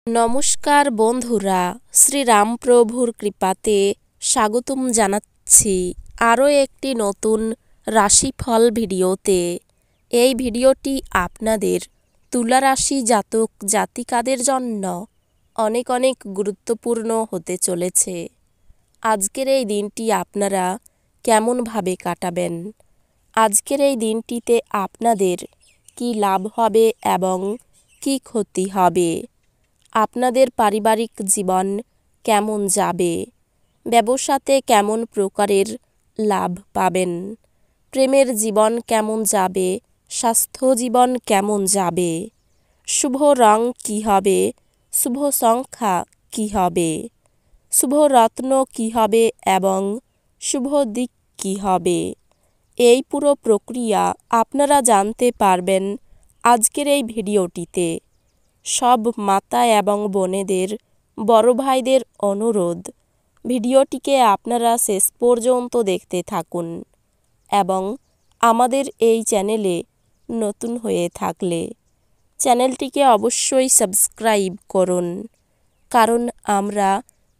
নমস্কার বন্ধুরা, শ্রীরামপ্রভুর কৃপাতে স্বাগতম জানাচ্ছি আরও একটি নতুন রাশিফল ভিডিওতে। এই ভিডিওটি আপনাদের তুলা রাশি জাতক জাতিকাদের জন্য অনেক অনেক গুরুত্বপূর্ণ হতে চলেছে। আজকের এই দিনটি আপনারা কেমনভাবে কাটাবেন, আজকের এই দিনটিতে আপনাদের কি লাভ হবে এবং কি ক্ষতি হবে, আপনাদের পারিবারিক জীবন কেমন যাবে, ব্যবসাতে কেমন প্রকারের লাভ পাবেন, প্রেমের জীবন কেমন যাবে, স্বাস্থ্য জীবন কেমন যাবে, শুভ রং কী হবে, শুভ সংখ্যা কী হবে, শুভ রত্ন কী হবে এবং শুভ দিক কী হবে, এই পুরো প্রক্রিয়া আপনারা জানতে পারবেন আজকের এই ভিডিওটিতে। সব মাতা এবং বোনেদের, বড় ভাইদের অনুরোধ, ভিডিওটিকে আপনারা শেষ পর্যন্ত দেখতে থাকুন এবং আমাদের এই চ্যানেলে নতুন হয়ে থাকলে চ্যানেলটিকে অবশ্যই সাবস্ক্রাইব করুন, কারণ আমরা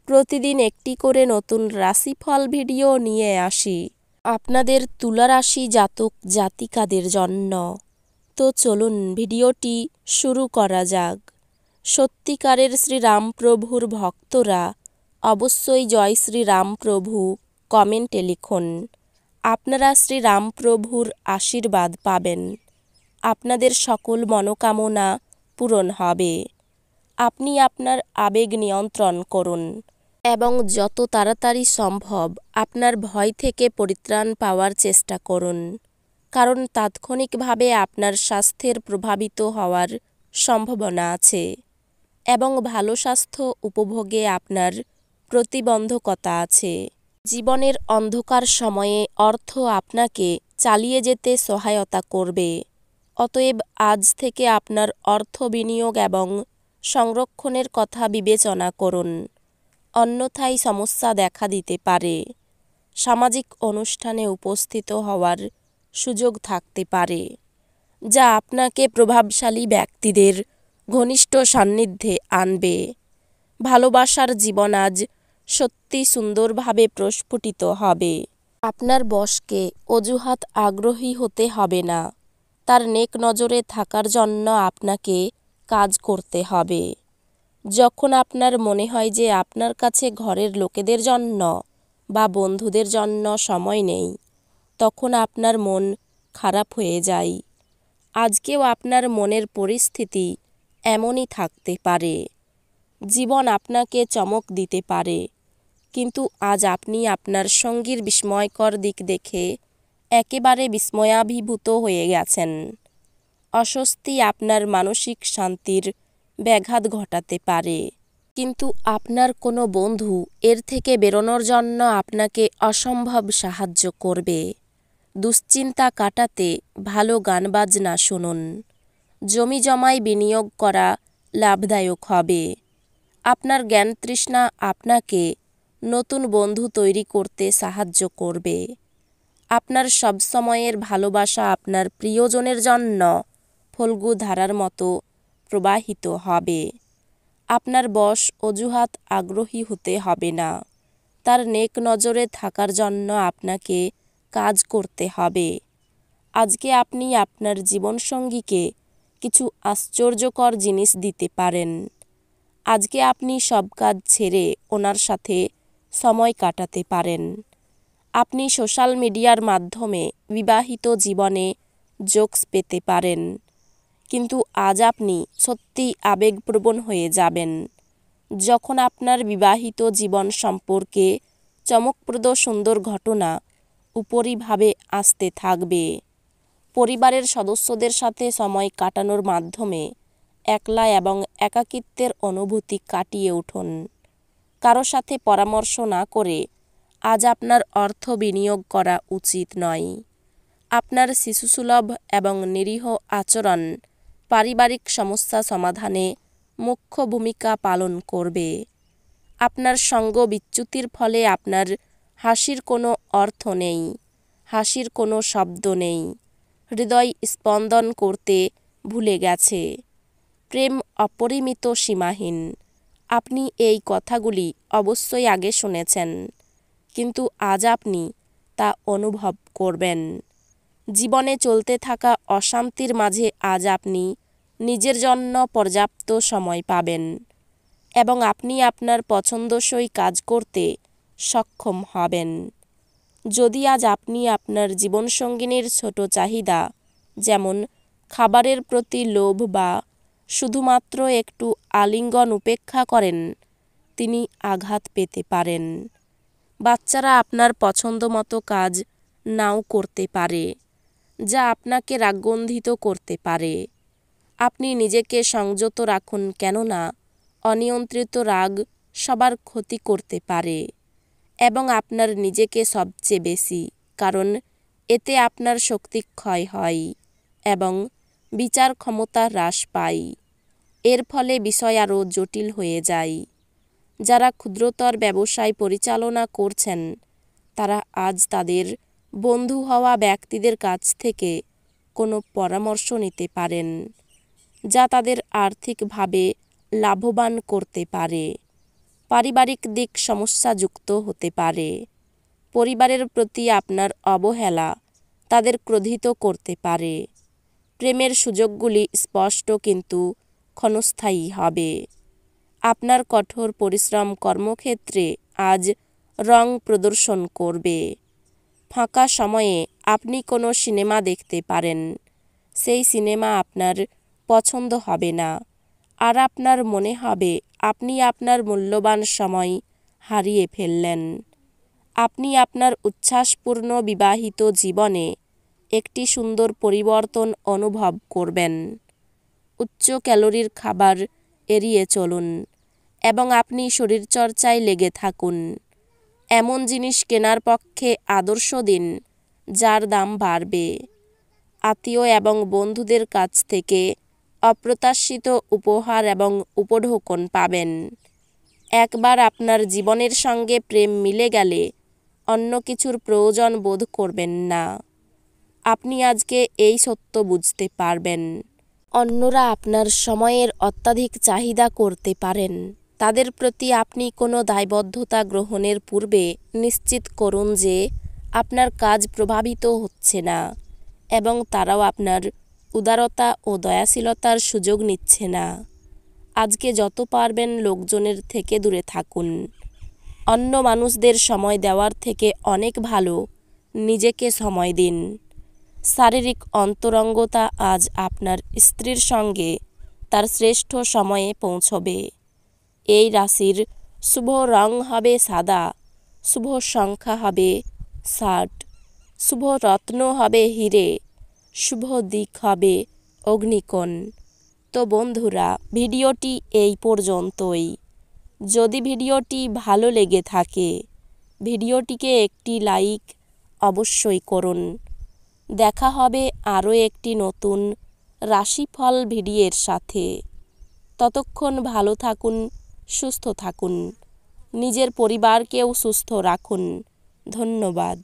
প্রতিদিন একটি করে নতুন রাশিফল ভিডিও নিয়ে আসি আপনাদের তুলা রাশি জাতক জাতিকাদের জন্য। তো চলুন ভিডিওটি শুরু করা যাক। সত্যিকারের শ্রীরামপ্রভুর ভক্তরা অবশ্যই জয় শ্রীরামপ্রভু কমেন্টে লিখুন। আপনারা শ্রীরামপ্রভুর আশীর্বাদ পাবেন, আপনাদের সকল মনোকামনা পূরণ হবে। আপনি আপনার আবেগ নিয়ন্ত্রণ করুন এবং যত তাড়াতাড়ি সম্ভব আপনার ভয় থেকে পরিত্রাণ পাওয়ার চেষ্টা করুন, কারণ তাৎক্ষণিকভাবে আপনার স্বাস্থ্যের প্রভাবিত হওয়ার সম্ভাবনা আছে এবং ভালো স্বাস্থ্য উপভোগে আপনার প্রতিবন্ধকতা আছে। জীবনের অন্ধকার সময়ে অর্থ আপনাকে চালিয়ে যেতে সহায়তা করবে। অতএব আজ থেকে আপনার অর্থ বিনিয়োগ এবং সংরক্ষণের কথা বিবেচনা করুন, অন্যথায় সমস্যা দেখা দিতে পারে। সামাজিক অনুষ্ঠানে উপস্থিত হওয়ার সুযোগ থাকতে পারে, যা আপনাকে প্রভাবশালী ব্যক্তিদের ঘনিষ্ঠ সান্নিধ্যে আনবে। ভালোবাসার জীবন আজ সত্যি সুন্দরভাবে প্রস্ফুটিত হবে। আপনার বসকে অজুহাত আগ্রহী হতে হবে না, তার নেক নজরে থাকার জন্য আপনাকে কাজ করতে হবে। যখন আপনার মনে হয় যে আপনার কাছে ঘরের লোকেদের জন্য বা বন্ধুদের জন্য সময় নেই, তখন আপনার মন খারাপ হয়ে যায়। আজকেও আপনার মনের পরিস্থিতি এমনই থাকতে পারে। জীবন আপনাকে চমক দিতে পারে, কিন্তু আজ আপনি আপনার সঙ্গীর বিস্ময়কর দিক দেখে একেবারে বিস্ময়াভিভূত হয়ে গেছেন। অস্বস্তি আপনার মানসিক শান্তির ব্যাঘাত ঘটাতে পারে, কিন্তু আপনার কোনো বন্ধু এর থেকে বেরোনোর জন্য আপনাকে অসম্ভব সাহায্য করবে। দুশ্চিন্তা কাটাতে ভালো গান বাজনা শুনুন। জমি জমায় বিনিয়োগ করা লাভদায়ক হবে। আপনার জ্ঞান তৃষ্ণা আপনাকে নতুন বন্ধু তৈরি করতে সাহায্য করবে। আপনার সবসময়ের ভালোবাসা আপনার প্রিয়জনের জন্য ফল্গু ধারার মতো প্রবাহিত হবে। আপনার বস অজুহাত আগ্রহী হতে হবে না, তার নেক নজরে থাকার জন্য আপনাকে কাজ করতে হবে। আজকে আপনি আপনার জীবনসঙ্গীকে কিছু আশ্চর্যকর জিনিস দিতে পারেন। আজকে আপনি সব কাজ ছেড়ে ওনার সাথে সময় কাটাতে পারেন। আপনি সোশ্যাল মিডিয়ার মাধ্যমে বিবাহিত জীবনে জোকস পেতে পারেন, কিন্তু আজ আপনি সত্যি আবেগপ্রবণ হয়ে যাবেন যখন আপনার বিবাহিত জীবন সম্পর্কে চমকপ্রদ সুন্দর ঘটনা উপরিভাবে আসতে থাকবে। পরিবারের সদস্যদের সাথে সময় কাটানোর মাধ্যমে একলা এবং একাকিত্বের অনুভূতি কাটিয়ে উঠুন। কারো সাথে পরামর্শ না করে আজ আপনার অর্থ বিনিয়োগ করা উচিত নয়। আপনার শিশুসুলভ এবং নিরীহ আচরণ পারিবারিক সমস্যা সমাধানে মুখ্য ভূমিকা পালন করবে। আপনার সঙ্গ বিচ্যুতির ফলে আপনার হাসির কোনো অর্থ নেই, হাসির কোনো শব্দ নেই, হৃদয় স্পন্দন করতে ভুলে গেছে। প্রেম অপরিমিত, সীমাহীন। আপনি এই কথাগুলি অবশ্যই আগে শুনেছেন, কিন্তু আজ আপনি তা অনুভব করবেন। জীবনে চলতে থাকা অশান্তির মাঝে আজ আপনি নিজের জন্য পর্যাপ্ত সময় পাবেন এবং আপনি আপনার পছন্দসই কাজ করতে সক্ষম হবেন। যদি আজ আপনি আপনার জীবনসঙ্গিনীর ছোট চাহিদা, যেমন খাবারের প্রতি লোভ বা শুধুমাত্র একটু আলিঙ্গন উপেক্ষা করেন, তিনি আঘাত পেতে পারেন। বাচ্চারা আপনার পছন্দমতো কাজ নাও করতে পারে, যা আপনাকে রাগগন্ধিত করতে পারে। আপনি নিজেকে সংযত রাখুন, কেননা অনিয়ন্ত্রিত রাগ সবার ক্ষতি করতে পারে এবং আপনার নিজেকে সবচেয়ে বেশি, কারণ এতে আপনার শক্তি ক্ষয় হয় এবং বিচার ক্ষমতা হ্রাস পায়। এর ফলে বিষয় আরও জটিল হয়ে যায়। যারা ক্ষুদ্রতর ব্যবসায় পরিচালনা করছেন, তারা আজ তাদের বন্ধু হওয়া ব্যক্তিদের কাছ থেকে কোনো পরামর্শ নিতে পারেন, যা তাদের আর্থিকভাবে লাভবান করতে পারে। পারিবারিক দিক সমস্যাযুক্ত হতে পারে। পরিবারের প্রতি আপনার অবহেলা তাদের ক্রোধিত করতে পারে। প্রেমের সুযোগগুলি স্পষ্ট কিন্তু ক্ষণস্থায়ী হবে। আপনার কঠোর পরিশ্রম কর্মক্ষেত্রে আজ রং প্রদর্শন করবে। ফাঁকা সময়ে আপনি কোনো সিনেমা দেখতে পারেন। সেই সিনেমা আপনার পছন্দ হবে না, আর আপনার মনে হবে আপনি আপনার মূল্যবান সময় হারিয়ে ফেললেন। আপনি আপনার উচ্ছ্বাসপূর্ণ বিবাহিত জীবনে একটি সুন্দর পরিবর্তন অনুভব করবেন। উচ্চ ক্যালোরির খাবার এড়িয়ে চলুন এবং আপনি শরীরচর্চায় লেগে থাকুন। এমন জিনিস কেনার পক্ষে আদর্শ দিন যার দাম বাড়বে। আত্মীয় এবং বন্ধুদের কাছ থেকে অপ্রত্যাশিত উপহার এবং উপঢৌকন পাবেন। একবার আপনার জীবনের সঙ্গে প্রেম মিলে গেলে অন্য কিছুর প্রয়োজন বোধ করবেন না। আপনি আজকে এই সত্য বুঝতে পারবেন। অন্যরা আপনার সময়ের অত্যাধিক চাহিদা করতে পারেন। তাদের প্রতি আপনি কোনো দায়বদ্ধতা গ্রহণের পূর্বে নিশ্চিত করুন যে আপনার কাজ প্রভাবিত হচ্ছে না এবং তারাও আপনার উদারতা ও দয়াশীলতার সুযোগ নিচ্ছে না। আজকে যত পারবেন লোকজনের থেকে দূরে থাকুন। অন্য মানুষদের সময় দেওয়ার থেকে অনেক ভালো নিজেকে সময় দিন। শারীরিক অন্তরঙ্গতা আজ আপনার স্ত্রীর সঙ্গে তার শ্রেষ্ঠ সময়ে পৌঁছবে। এই রাশির শুভ রং হবে সাদা, শুভ সংখ্যা হবে 60, শুভ রত্ন হবে হিরে, শুভ দিক হবে অগ্নিকোণ। তো বন্ধুরা, ভিডিওটি এই পর্যন্তই। যদি ভিডিওটি ভালো লেগে থাকে, ভিডিওটিকে একটি লাইক অবশ্যই করুন। দেখা হবে আরও একটি নতুন রাশিফল ভিডিওর সাথে। ততক্ষণ ভালো থাকুন, সুস্থ থাকুন, নিজের পরিবারকেও সুস্থ রাখুন। ধন্যবাদ।